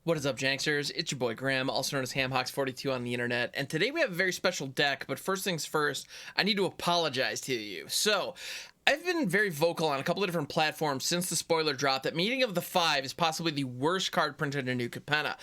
What is up, Janksters? It's your boy Graham, also known as HamHawks42 on the internet, and today we have a very special deck, but first things first, I need to apologize to you. So, I've been very vocal on a couple of different platforms since the spoiler drop that Meeting of the Five is possibly the worst card printed in New Capenna.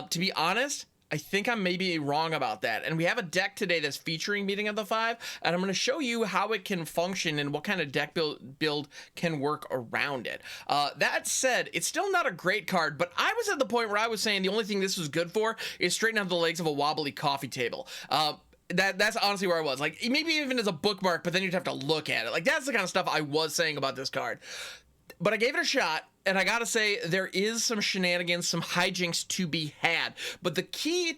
To be honest, I think I'm maybe wrong about that, and we have a deck today that's featuring Meeting of the Five, and I'm going to show you how it can function and what kind of deck build can work around it. That said, it's still not a great card, but I was at the point where I was saying the only thing this was good for is straighten out the legs of a wobbly coffee table. That's honestly where I was. Like, maybe even as a bookmark, but then you'd have to look at it. Like, that's the kind of stuff I was saying about this card. But I gave it a shot, and I gotta say, there is some shenanigans, some hijinks to be had. But the key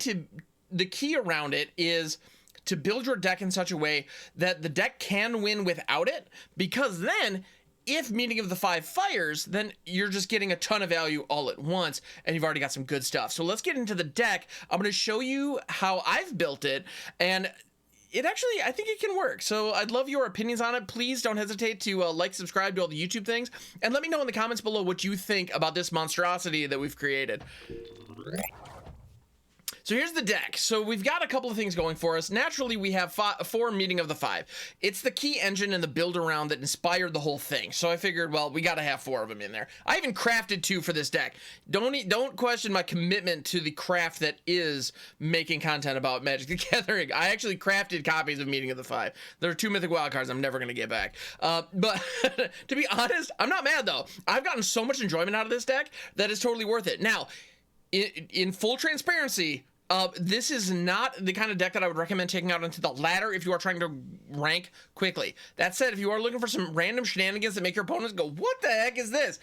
around it is to build your deck in such a way that the deck can win without it, because then, if Meeting of the Five fires, then you're just getting a ton of value all at once, and you've already got some good stuff. So let's get into the deck. I'm going to show you how I've built it, and it actually, I think it can work. So I'd love your opinions on it. Please don't hesitate to like, subscribe to all the YouTube things, and let me know in the comments below what you think about this monstrosity that we've created. So here's the deck. So we've got a couple of things going for us. Naturally, we have four Meeting of the Five. It's the key engine and the build around that inspired the whole thing. So I figured, well, we got to have four of them in there. I even crafted two for this deck. Don't question my commitment to the craft that is making content about Magic the Gathering. I actually crafted copies of Meeting of the Five. There are two Mythic Wildcards I'm never going to get back. But to be honest, I'm not mad, though. I've gotten so much enjoyment out of this deck that it's totally worth it. Now, in full transparency, this is not the kind of deck that I would recommend taking out into the ladder if you are trying to rank quickly. That said, if you are looking for some random shenanigans that make your opponents go, what the heck is this?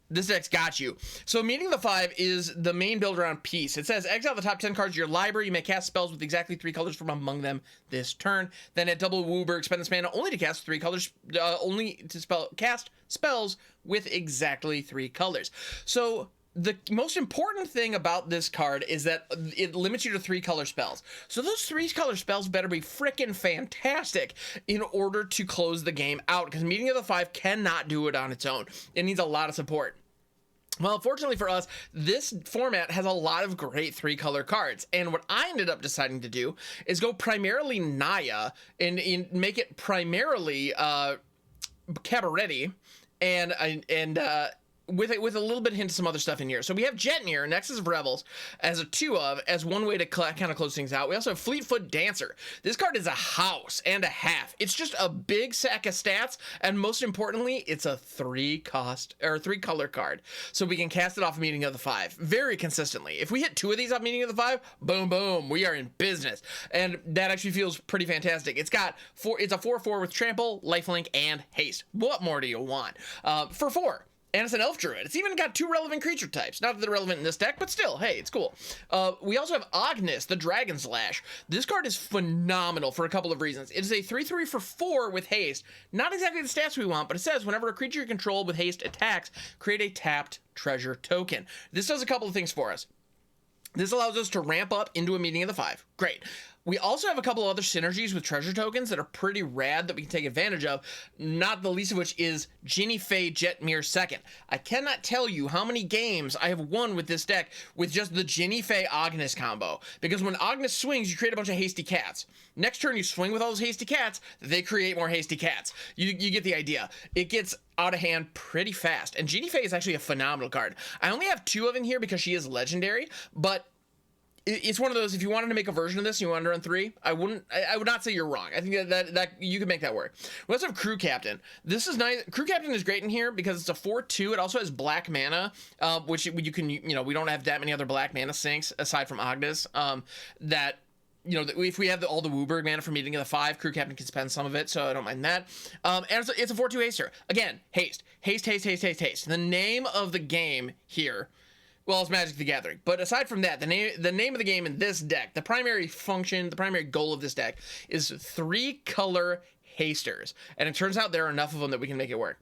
This deck's got you. So Meeting of the Five is the main build around piece. It says, exile the top 10 cards of your library. You may cast spells with exactly 3 colors from among them this turn. Then at double Wooburg, spend this mana only to cast 3 colors, cast spells with exactly 3 colors. So the most important thing about this card is that it limits you to 3 color spells. So those 3 color spells better be freaking fantastic in order to close the game out, because Meeting of the Five cannot do it on its own. It needs a lot of support. Well, fortunately for us, this format has a lot of great 3 color cards, and what I ended up deciding to do is go primarily Naya and make it primarily Cabaretti and with a little bit of hint of some other stuff in here. So we have Jetmir, Nexus of Revels, as a 2-of, as one way to kind of close things out. We also have Fleetfoot Dancer. This card is a house and a half. It's just a big sack of stats, and most importantly, it's a 3 color card. So we can cast it off Meeting of the Five very consistently. If we hit 2 of these off Meeting of the Five, boom, boom, we are in business. And that actually feels pretty fantastic. It's a 4/4 with Trample, Lifelink, and Haste. What more do you want? For 4. And it's an elf druid. It's even got 2 relevant creature types. Not that they're relevant in this deck, but still, hey, it's cool. We also have Ognis, the Dragon's Lash. This card is phenomenal for a couple of reasons. It is a 3/3 for 4 with haste. Not exactly the stats we want, but it says whenever a creature you control with haste attacks, create a tapped treasure token. This does a couple of things for us. This allows us to ramp up into a Meeting of the Five. Great. We also have a couple of other synergies with treasure tokens that are pretty rad that we can take advantage of, not the least of which is Jinnie Fey Jetmir second. I cannot tell you how many games I have won with this deck with just the Jinnie Fey Ognis combo, because when Ognis swings, you create a bunch of hasty cats. Next turn, you swing with all those hasty cats, they create more hasty cats. You get the idea. It gets out of hand pretty fast, and Jinnie Fey is actually a phenomenal card. I only have 2 of in here because she is legendary, but it's one of those, if you wanted to make a version of this and you wanted to run 3, I would not say you're wrong. I think that you could make that work. We also have Crew Captain. This is nice. Crew Captain is great in here because it's a 4/2. It also has black mana, which you can, we don't have that many other black mana sinks aside from Ognis, that, if we have all the Wooburg mana from Meeting of the Five, Crew Captain can spend some of it, so I don't mind that. And it's a 4/2 haster. Again, haste. Haste, haste, haste, haste, haste. The name of the game here, well, it's Magic the Gathering. But aside from that, the name of the game in this deck, the primary function, the primary goal of this deck is 3 color hasters. And it turns out there are enough of them that we can make it work.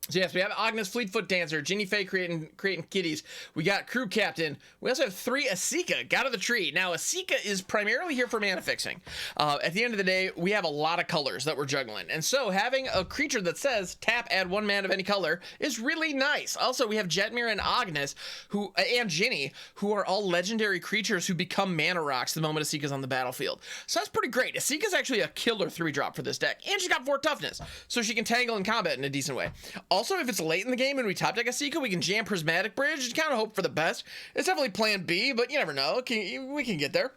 So yes, we have Ognis, Fleetfoot Dancer, Jinnie Faye creating kitties. We got Crew Captain. We also have 3 Esika, God of the Tree. Now, Esika is primarily here for mana fixing. At the end of the day, we have a lot of colors that we're juggling. And so having a creature that says, tap, add 1 mana of any color is really nice. Also, we have Jetmir and Ognis, and Jinnie, who are all legendary creatures who become mana rocks the moment Esika's on the battlefield. So that's pretty great. Esika's actually a killer 3-drop for this deck. And she's got 4 toughness, so she can tangle in combat in a decent way. Also, if it's late in the game and we top deck Esika, we can jam Prismatic Bridge and kind of hope for the best. It's definitely plan B, but you never know. We can get there.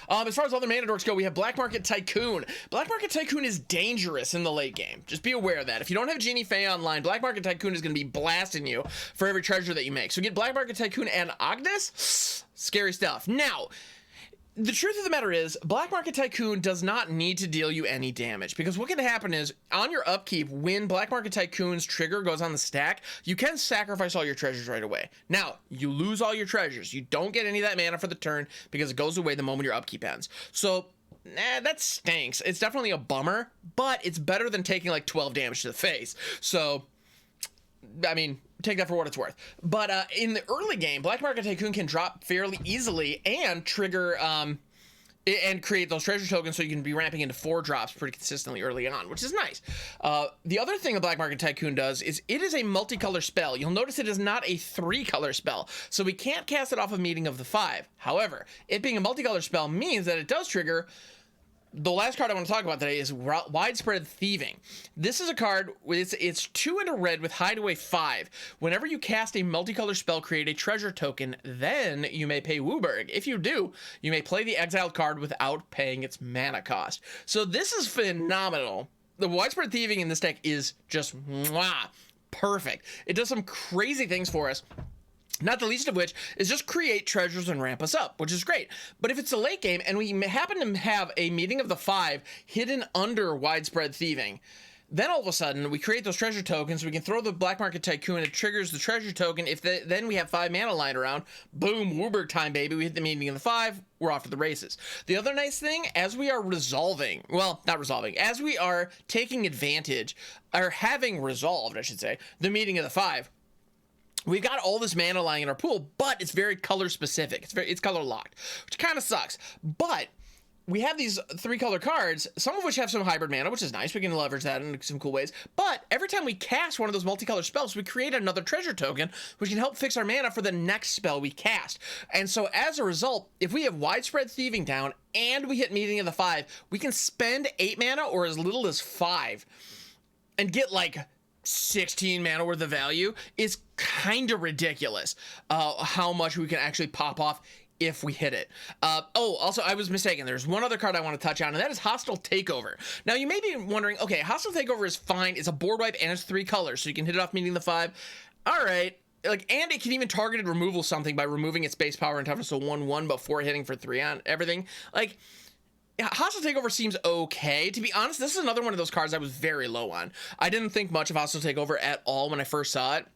As far as other mana dorks go, we have Black Market Tycoon. Black Market Tycoon is dangerous in the late game. Just be aware of that. If you don't have Jinnie Faye online, Black Market Tycoon is going to be blasting you for every treasure that you make. So get Black Market Tycoon and Ognis. Scary stuff. Now, the truth of the matter is, Black Market Tycoon does not need to deal you any damage, because what can happen is, on your upkeep, when Black Market Tycoon's trigger goes on the stack, you can sacrifice all your treasures right away. Now, you lose all your treasures. You don't get any of that mana for the turn, because it goes away the moment your upkeep ends. So, that stinks. It's definitely a bummer, but it's better than taking like 12 damage to the face. So, I mean, take that for what it's worth. But in the early game, Black Market Tycoon can drop fairly easily and trigger and create those treasure tokens, so you can be ramping into 4 drops pretty consistently early on, which is nice. The other thing the Black Market Tycoon does is it is a multicolor spell. You'll notice it is not a 3-color spell, so we can't cast it off of Meeting of the 5. However, it being a multicolor spell means that it does trigger. The last card I want to talk about today is Widespread Thieving. This is a card, it's 2 and a red with Hideaway 5. Whenever you cast a multicolor spell, create a treasure token, then you may pay Wooburg. If you do, you may play the exiled card without paying its mana cost. So this is phenomenal. The Widespread Thieving in this deck is just perfect. It does some crazy things for us. Not the least of which is just create treasures and ramp us up, which is great. But if it's a late game and we happen to have a Meeting of the 5 hidden under Widespread Thieving, then all of a sudden we create those treasure tokens. We can throw the Black Market Tycoon. It triggers the treasure token. Then we have 5 mana lying around. Boom, Wooburg time, baby. We hit the Meeting of the 5. We're off to the races. The other nice thing, as we are as we are taking advantage, or having resolved, I should say, the Meeting of the 5, we've got all this mana lying in our pool, but it's very color specific. It's color locked, which kind of sucks. But we have these 3-color cards, some of which have some hybrid mana, which is nice. We can leverage that in some cool ways. But every time we cast one of those multicolor spells, we create another treasure token, which can help fix our mana for the next spell we cast. And so as a result, if we have Widespread Thieving down and we hit Meeting of the 5, we can spend 8 mana or as little as 5 and get like 16 mana worth of value. Is kind of ridiculous how much we can actually pop off if we hit it. Also, I was mistaken. There's one other card I want to touch on, and that is Hostile Takeover. Now, you may be wondering, okay, Hostile Takeover is fine. It's a board wipe, and it's 3 colors, so you can hit it off Meeting the 5. All right. And it can even targeted removal something by removing its base power and toughness to 1/1 before hitting for 3 on everything. Hostile Takeover seems okay. To be honest, this is another one of those cards I was very low on. I didn't think much of Hostile Takeover at all when I first saw it.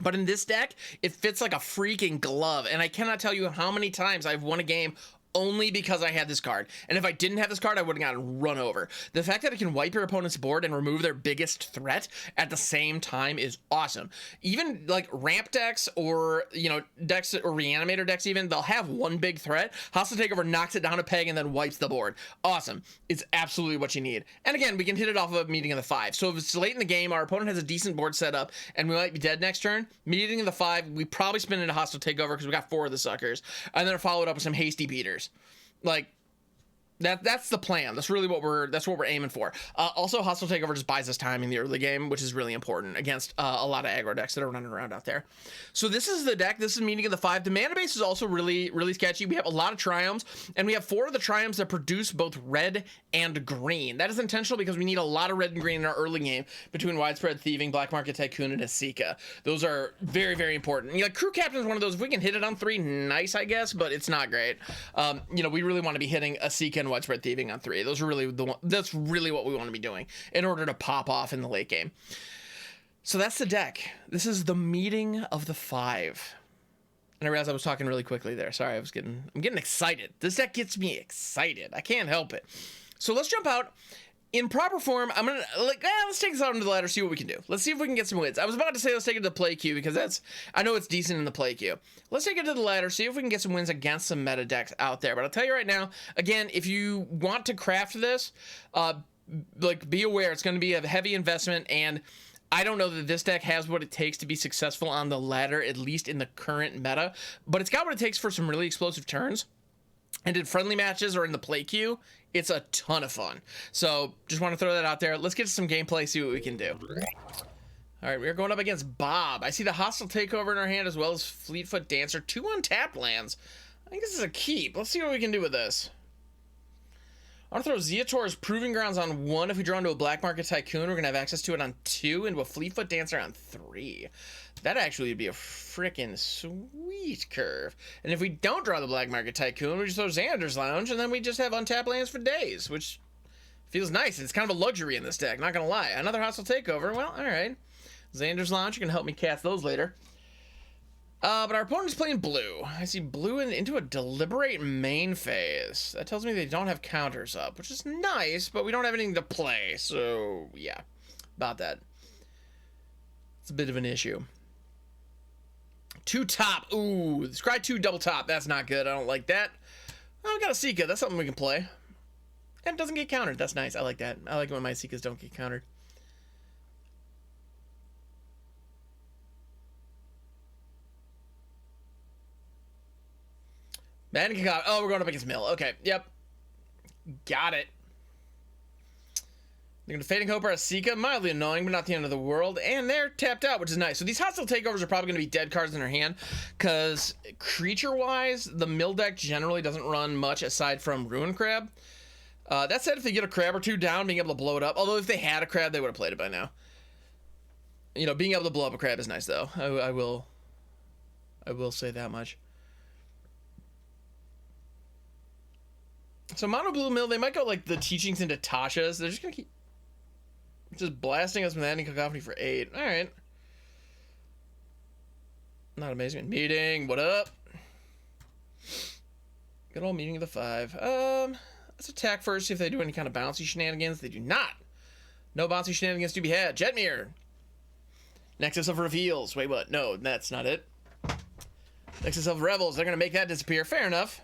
But in this deck, it fits like a freaking glove. And I cannot tell you how many times I've won a game only because I had this card. And if I didn't have this card, I would have gotten run over. The fact that it can wipe your opponent's board and remove their biggest threat at the same time is awesome. Even like ramp decks or, decks or reanimator decks even, they'll have one big threat. Hostile Takeover knocks it down a peg and then wipes the board. Awesome. It's absolutely what you need. And again, we can hit it off of a Meeting of the 5. So if it's late in the game, our opponent has a decent board set up and we might be dead next turn, Meeting of the 5, we probably spin into Hostile Takeover because we got 4 of the suckers, and then follow it up with some hasty beaters. Like, that's the plan. That's really what we're aiming for. Also, Hostile Takeover just buys us time in the early game, which is really important against a lot of aggro decks that are running around out there. So this is the deck. This is Meeting of the 5. The mana base is also really, really sketchy. We have a lot of Triumphs, and we have 4 of the Triumphs that produce both red and green. That is intentional because we need a lot of red and green in our early game between Widespread Thieving, Black Market Tycoon, and Esika. Those are very, very important. Crew Captain is one of those. If we can hit it on 3, nice, I guess, but it's not great. We really want to be hitting Esika and Widespread Thieving on 3. Those are really that's really what we want to be doing in order to pop off in the late game. So that's the deck. This is the Meeting of the 5. And I realized I was talking really quickly there. Sorry, I'm getting excited. This deck gets me excited. I can't help it. So let's jump out in proper form, I'm gonna let's take this out into the ladder, see what we can do. Let's see if we can get some wins. I was about to say let's take it to the play queue because I know it's decent in the play queue. Let's take it to the ladder, see if we can get some wins against some meta decks out there. But I'll tell you right now, again, if you want to craft this, be aware it's going to be a heavy investment, and I don't know that this deck has what it takes to be successful on the ladder, at least in the current meta. But it's got what it takes for some really explosive turns. And in friendly matches or in the play queue, it's a ton of fun. So just want to throw that out there. Let's get to some gameplay, see what we can do. All right, we're going up against Bob. I see the Hostile Takeover in our hand as well as Fleetfoot Dancer. 2 untapped lands. I think this is a keep. Let's see what we can do with this. I want to throw Ziatora's Proving Grounds on 1. If we draw into a Black Market Tycoon, we're going to have access to it on 2, into a Fleetfoot Dancer on 3. That actually would be a freaking sweet curve. And if we don't draw the Black Market Tycoon, we just throw Xander's Lounge, and then we just have untapped lands for days, which feels nice. It's kind of a luxury in this deck, not going to lie. Another Hostile Takeover. Well, all right. Xander's Lounge, you can help me cast those later. But our opponent's playing blue. I see blue into a Deliberate main phase. That tells me they don't have counters up, which is nice, but we don't have anything to play. So, yeah, about that. It's a bit of an issue. 2 top. Ooh, Scry 2 double top. That's not good. I don't like that. Oh, we got Esika. That's something we can play. And it doesn't get countered. That's nice. I like that. I like it when my Esikas don't get countered. Oh, we're going up against Mill. Okay, yep. Got it. They're going to Fading Hope or Esika. Mildly annoying, but not the end of the world. And they're tapped out, which is nice. So these Hostile Takeovers are probably going to be dead cards in their hand, because creature-wise, the Mill deck generally doesn't run much aside from Ruin Crab. That said, if they get a crab or 2 down, being able to blow it up. Although if they had a crab, they would have played it by now. You know, being able to blow up a crab is nice, though. I will say that much. So Mono Blue Mill, they might go like the Teachings into Tasha's. They're just going to keep just blasting us with Ending Cacophony for 8. All right. Not amazing. Meeting. What up? Good old Meeting of the 5. Let's attack first, see if they do any kind of bouncy shenanigans. They do not. No bouncy shenanigans to be had. Jetmir. Nexus of Reveals. Wait, what? No, that's not it. Nexus of Revels. They're going to make that disappear. Fair enough.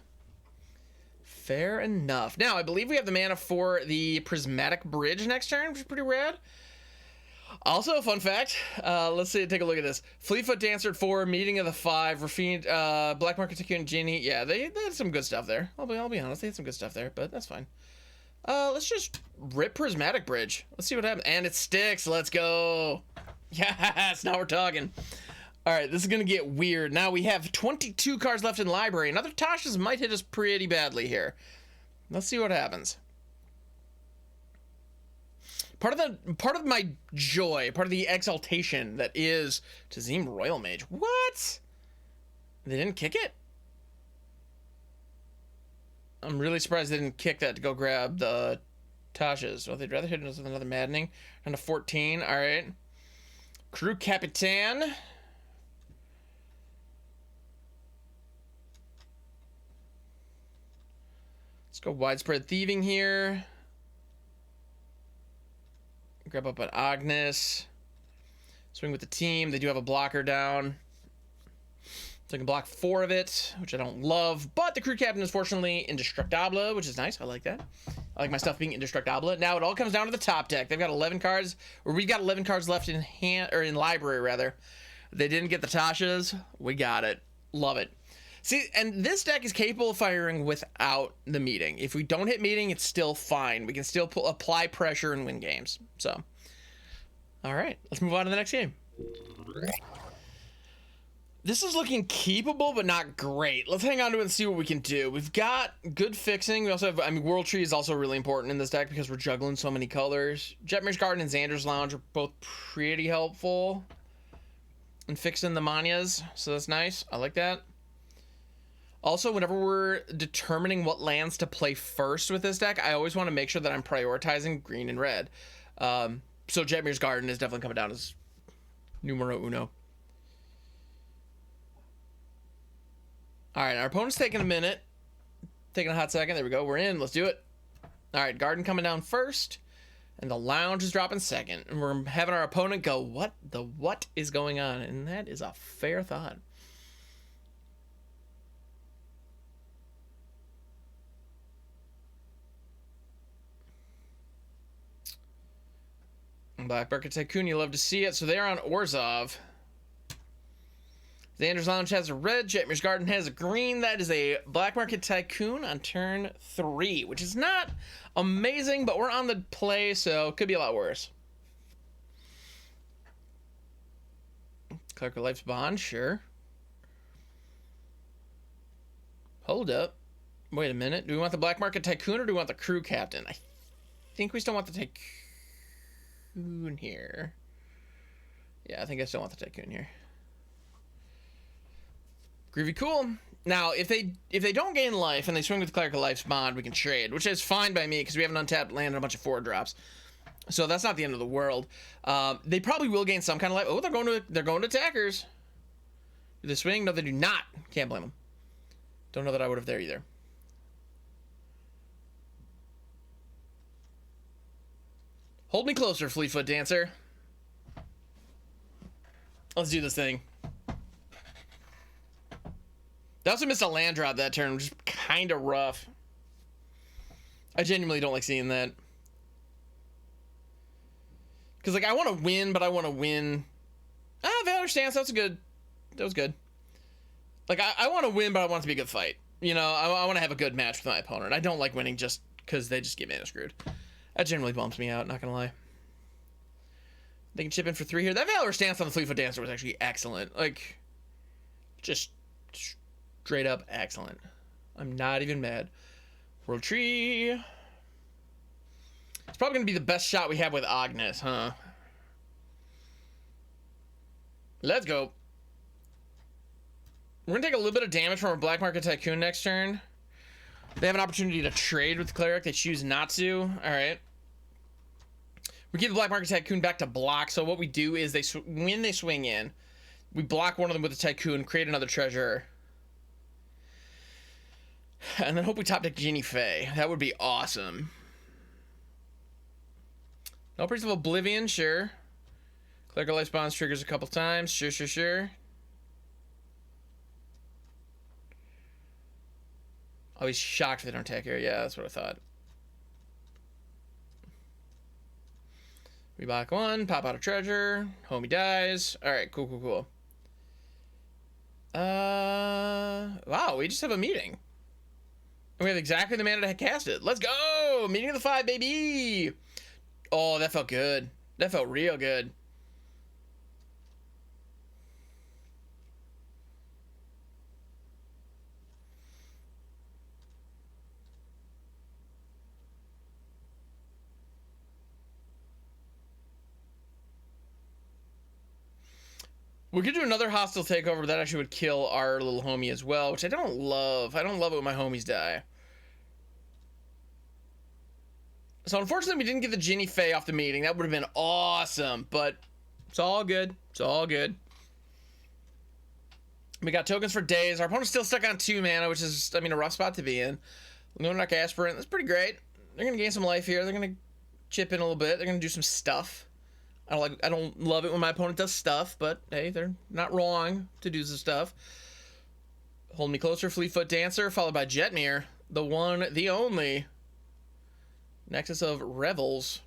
Fair enough. Now, I believe we have the mana for the Prismatic Bridge next turn, which is pretty rad. Also, a fun fact. Let's see. Take a look at this. Fleetfoot Dancer at 4, Meeting of the 5, Raffine, Black Market Tycoon, Jinnie. Yeah, they had some good stuff there. I'll be honest. They had some good stuff there, but that's fine. Let's just rip Prismatic Bridge. Let's see what happens. And it sticks. Let's go. Yes, now we're talking. All right, this is going to get weird. Now we have 22 cards left in library. Another Tasha's might hit us pretty badly here. Let's see what happens. Part of my joy, part of the exaltation that is Tazim Royal Mage. What? They didn't kick it? I'm really surprised they didn't kick that to go grab the Tasha's. Well, they'd rather hit us with another Maddening. Down to 14. All right. Crew Capitan. Let's go Widespread Thieving here. Grab up an Ognis. Swing with the team. They do have a blocker down. So I can block 4 of it, which I don't love. But the crew captain is fortunately indestructible, which is nice. I like that. I like my stuff being indestructible. Now it all comes down to the top deck. They've got 11 cards, or we've got 11 cards left in hand, or in library rather. They didn't get the Tasha's. We got it. Love it. See, and this deck is capable of firing without the Meeting. If we don't hit Meeting, it's still fine. We can still apply pressure and win games. So, all right, let's move on to the next game. This is looking keepable, but not great. Let's hang on to it and see what we can do. We've got good fixing. We also have, I mean, World Tree is also really important in this deck because we're juggling so many colors. Jetmir's Garden and Xander's Lounge are both pretty helpful in fixing the Manyas, so that's nice. I like that. Also, whenever we're determining what lands to play first with this deck, I always want to make sure that I'm prioritizing green and red. So Jetmir's Garden is definitely coming down as numero uno. All right, our opponent's taking a minute. Taking a hot second. There we go. We're in. Let's do it. All right, Garden coming down first. And the lounge is dropping second. And we're having our opponent go, what is going on? And that is a fair thought. Black Market Tycoon, you love to see it. So they're on Orzhov. Xander's Lounge has a red. Jetmir's Garden has a green. That is a Black Market Tycoon on turn 3, which is not amazing, but we're on the play, so it could be a lot worse. Clark of Life's Bond, sure. Hold up. Wait a minute. Do we want the Black Market Tycoon or do we want the Crew Captain? I think we still want the Tycoon here. Yeah, I think I still want the Tycoon here. Groovy cool. Now, if they don't gain life and they swing with Clark of Life's Bond, we can trade, which is fine by me because we have an untapped land and a bunch of 4-drops. So that's not the end of the world. They probably will gain some kind of life. Oh, they're going to attackers. Do they swing? No, they do not. Can't blame them. Don't know that I would have there either. Hold me closer, Fleetfoot Dancer. Let's do this thing. They also missed a land drop that turn, which is kind of rough. I genuinely don't like seeing that. Because, like, I want to win, but I want to win. Valor Stance, that was good. Like, I want to win, but I want it to be a good fight. You know, I want to have a good match with my opponent. I don't like winning just because they just get mana screwed. That generally bumps me out, not going to lie. They can chip in for 3 here. That Valor Stance on the Fleetfoot Dancer was actually excellent. Like, just straight up excellent. I'm not even mad. World Tree. It's probably going to be the best shot we have with Ognis, huh? Let's go. We're going to take a little bit of damage from our Black Market Tycoon next turn. They have an opportunity to trade with the Cleric. They choose not to. All right. We give the Black Market Tycoon back to block. So what we do is when they swing in, we block one of them with the Tycoon, create another treasure. And then hope we top deck Jinnie Fae. That would be awesome. No Priest of Oblivion, sure. Cleric of Life Bonds triggers a couple times. Sure. Oh, he's shocked if they don't attack here. Yeah, that's what I thought. We block one, pop out a treasure. Homie dies. Alright, cool. Wow, we just have a meeting. We have exactly the mana to cast it. Let's go! Meeting of the 5, baby! Oh, that felt good. That felt real good. We could do another hostile takeover, but that actually would kill our little homie as well, which I don't love. I don't love it when my homies die. So unfortunately, we didn't get the Jinnie Fae off the meeting. That would have been awesome, but it's all good. It's all good. We got tokens for days. Our opponent's still stuck on 2 mana, which is, I mean, a rough spot to be in. Luminarch Aspirant, that's pretty great. They're going to gain some life here. They're going to chip in a little bit. They're going to do some stuff. I don't love it when my opponent does stuff, but hey, they're not wrong to do some stuff. Hold me closer, Fleetfoot Dancer, followed by Jetmir, the one, the only Nexus of Revels.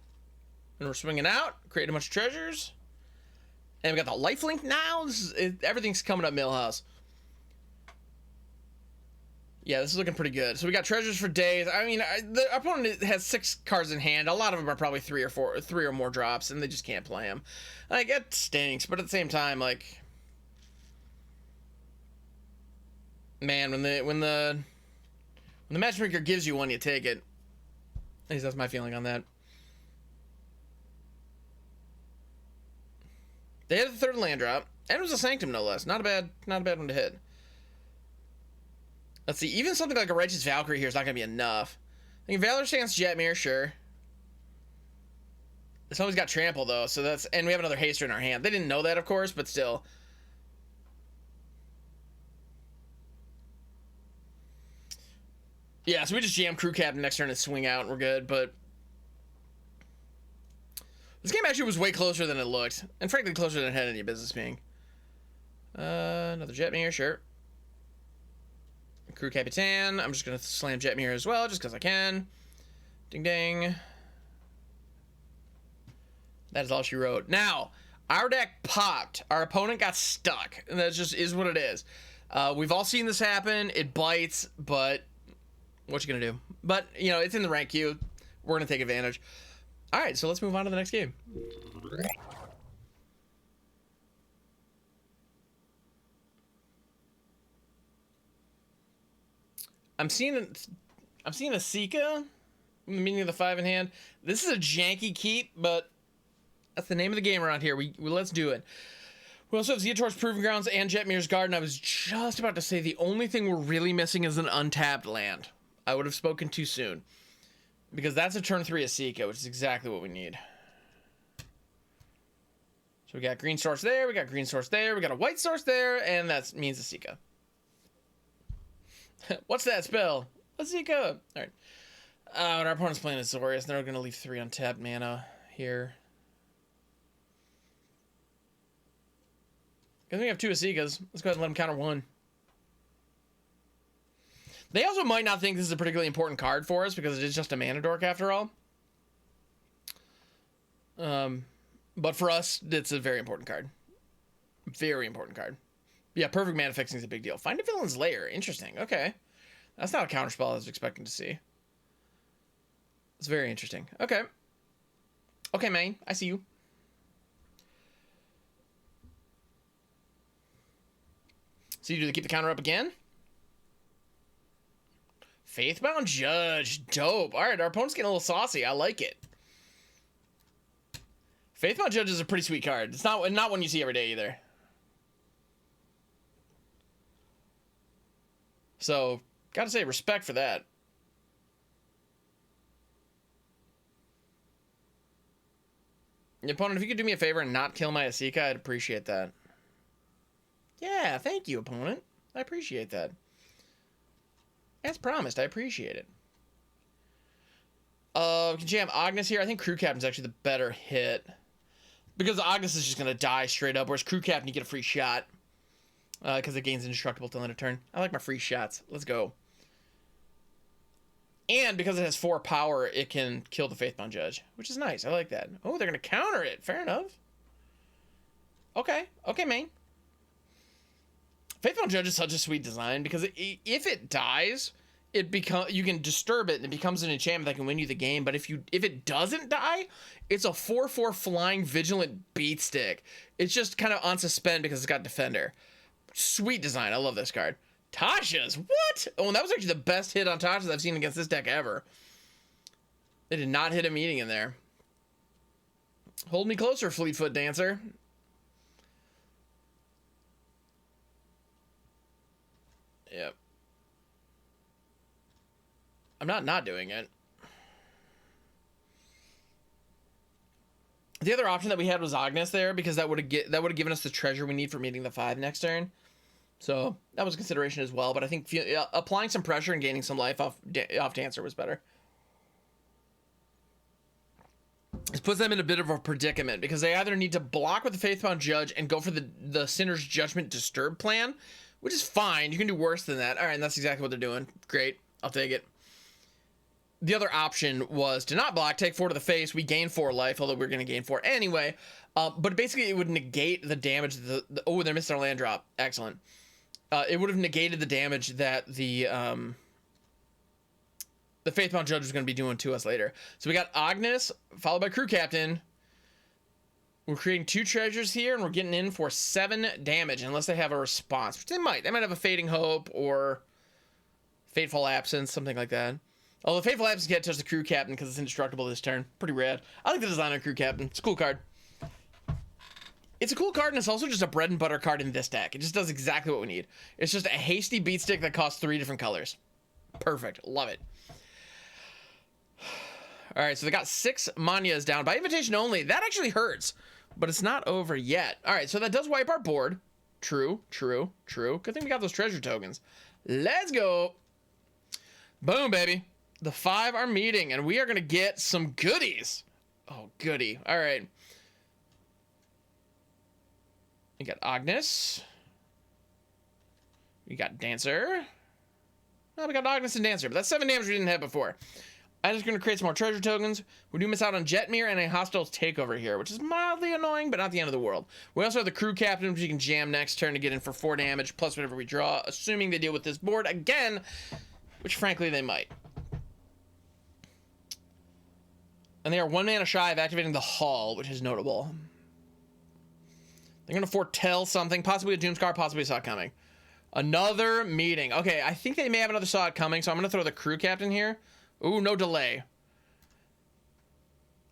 And we're swinging out, creating a bunch of treasures. And we got the lifelink now. Everything's coming up Millhouse. Yeah, this is looking pretty good. So we got treasures for days. I mean, the opponent has 6 cards in hand. A lot of them are probably 3 or more drops, and they just can't play them. Like, it stinks, but at the same time, like, man, when the matchmaker gives you one, you take it. At least that's my feeling on that. They had the 3rd land drop, and it was a Sanctum, no less. Not a bad one to hit. Let's see, even something like a Righteous Valkyrie here is not going to be enough. I think Valor Stance Jetmir, sure. This always got Trample, though, so that's... And we have another Haster in our hand. They didn't know that, of course, but still. Yeah, so we just jam Crew Captain next turn and swing out, and we're good, but... This game actually was way closer than it looked, and frankly closer than it had any business being. Another Jetmir, sure. Crew Capitan. I'm just gonna slam Jetmir as well, just because I can. Ding ding. That is all she wrote. Now, our deck popped. Our opponent got stuck, and that just is what it is. We've all seen this happen. It bites, but what you gonna do? But you know, it's in the rank queue. We're gonna take advantage. All right, so let's move on to the next game. I'm seeing Esika in the meaning of the 5 in hand. This is a janky keep, but that's the name of the game around here. We let's do it. We also have Ziatora's Proving Grounds and Jetmir's Garden. I was just about to say the only thing we're really missing is an untapped land. I would have spoken too soon. Because that's a turn 3 Esika, which is exactly what we need. So we got green source there, we got green source there, we got a white source there, and that means Esika. What's that spell? Esika! Alright. And our opponent's playing Azorius, and they're going to leave 3 untapped mana here. Because we have 2 Esikas. Let's go ahead and let them counter 1. They also might not think this is a particularly important card for us because it is just a mana dork after all. But for us, it's a very important card. Very important card. Yeah, perfect mana fixing is a big deal. Find a villain's lair. Interesting. Okay. That's not a counterspell I was expecting to see. It's very interesting. Okay. Okay, man. I see you. So you do keep the counter up again? Faithbound Judge. Dope. All right, our opponent's getting a little saucy. I like it. Faithbound Judge is a pretty sweet card. It's not one you see every day either. So, gotta say, respect for that. Your opponent, if you could do me a favor and not kill my Esika, I'd appreciate that. Yeah, thank you, opponent. I appreciate that. As promised, I appreciate it. Can jam Ognis here. I think Crew Captain's actually the better hit. Because Ognis is just going to die straight up, whereas Crew Captain, you get a free shot. Because it gains indestructible till end of turn. I like my free shots. Let's go. And because it has 4 power, it can kill the Faithbound Judge, which is nice. I like that. Oh, they're going to counter it. Fair enough. Okay. Okay, man. Faithbound Judge is such a sweet design because if it dies, you can disturb it and it becomes an enchantment that can win you the game. But if it doesn't die, it's a 4/4 flying vigilant beat stick. It's just kind of on suspend because it's got defender. Sweet design. I love this card. Tasha's what? Oh, and that was actually the best hit on Tasha's I've seen against this deck ever. They did not hit a meeting in there. Hold me closer, Fleetfoot Dancer. Yep. I'm not doing it. The other option that we had was Ognis there because that would have given us the treasure we need for meeting the 5 next turn. So that was a consideration as well. But I think applying some pressure and gaining some life off Dancer was better. This puts them in a bit of a predicament because they either need to block with the Faithbound Judge and go for the Sinner's Judgment Disturb plan, which is fine. You can do worse than that. All right, and that's exactly what they're doing. Great. I'll take it. The other option was to not block, take 4 to the face. We gain 4 life, although we're going to gain 4 anyway. But basically, it would negate the damage. Oh, they missed our land drop. Excellent. It would have negated the damage that the Faithbound Judge was going to be doing to us later. So we got Ognis, followed by Crew Captain. We're creating 2 treasures here, and we're getting in for 7 damage, unless they have a response, which they might. They might have a Fading Hope or Fateful Absence, something like that. Although Fateful Absence can't touch the Crew Captain because it's indestructible this turn. Pretty rad. I like the design of Crew Captain. It's a cool card. It's a cool card, and it's also just a bread and butter card in this deck. It just does exactly what we need. It's just a hasty beat stick that costs 3 different colors. Perfect. Love it. All right, so they got 6 Manyas down by invitation only. That actually hurts, but it's not over yet. All right, so that does wipe our board. True, true, true. Good thing we got those treasure tokens. Let's go. Boom, baby. The 5 are meeting, and we are going to get some goodies. Oh, goody. All right. We got Ognis. We got Dancer. Oh, we got Ognis and Dancer, but that's 7 damage we didn't have before. I'm just going to create some more treasure tokens. We do miss out on Jetmir and a Hostile Takeover here, which is mildly annoying, but not the end of the world. We also have the crew captain, which you can jam next turn to get in for 4 damage, plus whatever we draw, assuming they deal with this board again, which frankly they might. And they are 1 mana shy of activating the Hall, which is notable. They're going to foretell something, possibly a Doomscar, possibly a Saw It Coming. Another meeting. Okay, I think they may have another Saw It Coming, so I'm going to throw the crew captain here. Ooh, no delay.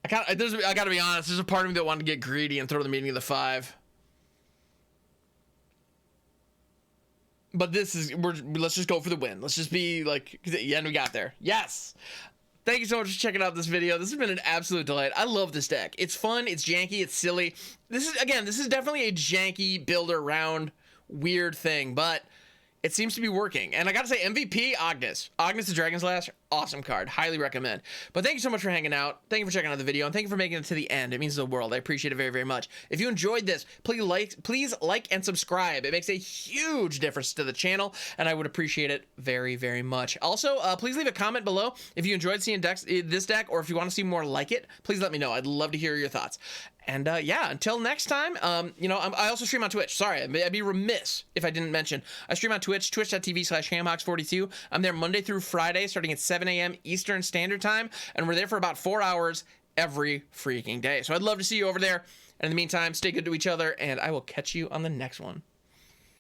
I gotta be honest, there's a part of me that wanted to get greedy and throw the meeting of the 5. But this is, let's just go for the win. Let's just be like, yeah, and we got there. Yes! Thank you so much for checking out this video. This has been an absolute delight. I love this deck. It's fun, it's janky, it's silly. This is definitely a janky builder round weird thing, but it seems to be working. And I gotta say, MVP, Ognis. Ognis the Dragon's Lash, awesome card. Highly recommend. But thank you so much for hanging out. Thank you for checking out the video, and thank you for making it to the end. It means the world. I appreciate it very, very much. If you enjoyed this, please like and subscribe. It makes a huge difference to the channel, and I would appreciate it very, very much. Also, please leave a comment below if you enjoyed seeing this deck, or if you want to see more like it. Please let me know. I'd love to hear your thoughts. And yeah, until next time, you know, I also stream on Twitch. Sorry, I'd be remiss if I didn't mention. I stream on Twitch, twitch.tv/hamhawks42. I'm there Monday through Friday, starting at 7 a.m. Eastern Standard Time, and we're there for about 4 hours every freaking day. So I'd love to see you over there. And in the meantime, stay good to each other, and I will catch you on the next one.